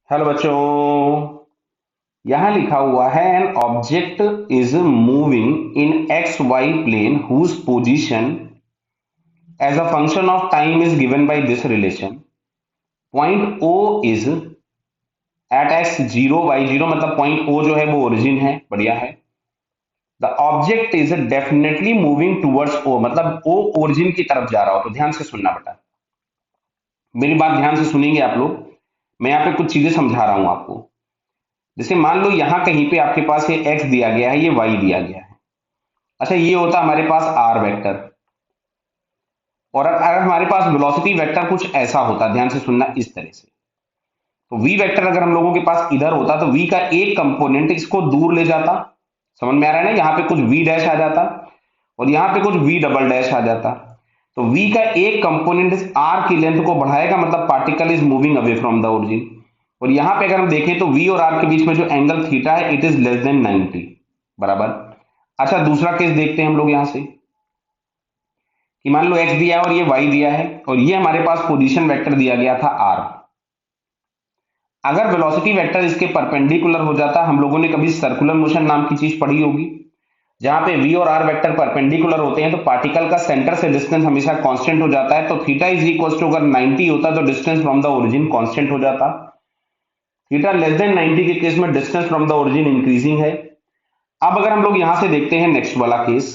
Hello बच्चों। यहां लिखा हुआ है an object is moving in X Y plane whose position as a function of time is given by this relation. Point O is at X zero Y zero, मतलब point O जो है वो origin है, बढ़िया है। The object is definitely moving towards O, मतलब O origin की तरफ जा रहा हो। तो ध्यान से सुनना बेटा, मेरी बात ध्यान से सुनेंगे आप लोग। मैं यहाँ पे कुछ चीजें समझा रहा हूं आपको। जैसे मान लो यहां कहीं पे आपके पास ये x दिया गया है, ये y दिया गया है। अच्छा, ये होता हमारे पास r वेक्टर, और अगर हमारे पास वेलोसिटी वेक्टर कुछ ऐसा होता, ध्यान से सुनना, इस तरह से। तो v वेक्टर अगर हम लोगों के पास इधर होता तो v का एक कंपोनेंट इसको दूर ले जाता। समझ में आ रहा है ना? यहाँ पे कुछ v डैश आ जाता और यहाँ पे कुछ v डबल डैश आ जाता। तो v का एक कंपोनेंट इस r की लेंथ को बढ़ाएगा, मतलब particle is moving away from the origin. और यहाँ पे अगर हम देखें तो v और r के बीच में जो एंगल थीटा है, इट इज लेस देन 90, बराबर। अच्छा, दूसरा केस देखते हैं हम लोग यहाँ से कि मान लो x दिया है और ये y दिया है, और ये हमारे पास पोजीशन वेक्टर दिया गया था r। अगर वेलोसिटी वेक्टर इसके परपेंडिकुलर हो जाता, हम लोगों ने कभी सर्कुलर मोशन नाम की चीज पढ़ी होगी, जहां पे v और r वेक्टर परपेंडिकुलर होते हैं तो पार्टिकल का सेंटर से डिस्टेंस हमेशा कांस्टेंट हो जाता है। तो थीटा इज इक्वल टू, अगर 90 होता तो distance from the origin constant हो जाता। थीटा लेस देन 90 के केस में distance from the origin increasing है। अब अगर हम लोग यहां से देखते हैं नेक्स्ट वाला केस,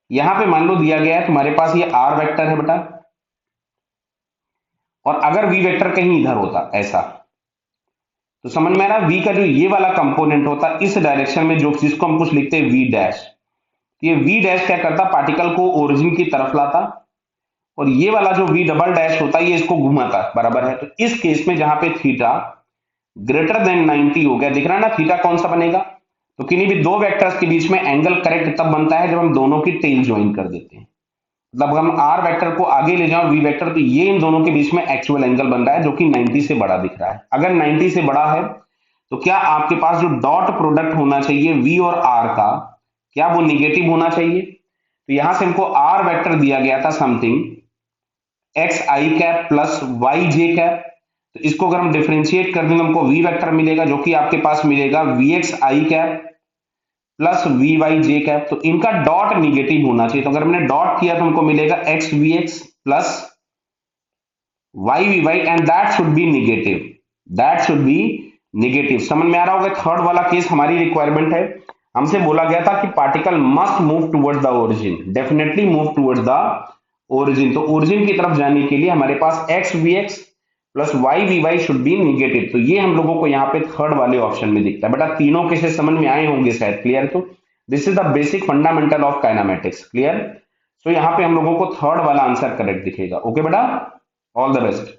यहां पे मान लो दिया गया है तुम्हारे पास ये r वेक्टर है बेटा, और अगर v वेक्टर कहीं इधर होता ऐसा, तो समझ में आ रहा है v का जो ये वाला कंपोनेंट होता इस डायरेक्शन में, जो जिसको हम कुछ लिखते हैं v डैश, ये v डैश क्या करता, पार्टिकल को ओरिजिन की तरफ लाता, और ये वाला जो v डबल डैश होता है ये इसको घुमाता, बराबर है। तो इस केस में जहां पे थीटा ग्रेटर देन 90 हो गया, दिख रहा है ना थीटा कौन सा बनेगा? तो किन्हीं भी दो वेक्टर्स के बीच में एंगल करेक्ट तब बनता है जब हम दोनों की टेल ज्वाइन कर देते हैं। मतलब हम r वेक्टर को आगे ले जाओ v वेक्टर, तो ये इन दोनों के बीच में एक्चुअल एंगल बन रहा है जो कि 90 से बड़ा दिख रहा है। अगर 90 से बड़ा है तो क्या आपके पास जो डॉट प्रोडक्ट होना चाहिए v और r का, क्या वो निगेटिव होना चाहिए? तो यहां से हमको r वेक्टर दिया गया था something x I cap plus Y J cap. तो इसको अगर हम डिफरेंशिएट कर देंगे हमको v वेक्टर मिलेगा, जो कि आपके पास मिलेगा V X I cap plus V Y J cap. तो इनका डॉट निगेटिव होना चाहिए। तो अगर हमने डॉट किया तो हमको मिलेगा X V X plus Y V Y, and that should be negative. That should be negative. समझ में आ रहा होगा? थर्ड वाला केस हमारी रिक्वायरमेंट है। हमसे बोला गया था कि particle must move towards the origin, definitely move towards the origin. तो ओरिजिन की तरफ जाने के लिए हमारे पास X V X plus Y V Y should be negative. तो ये हम लोगों को यहाँ पे थर्ड वाले ऑप्शन में दिखता है। बेटा तीनों केसेस समझ में आए होंगे शायद, क्लियर? तो this is the basic fundamental of kinematics, clear? So यहाँ पे हम लोगों को थर्ड वाला आंसर करेक्ट दिखेगा। ओके बेटा, ऑल द बेस्ट।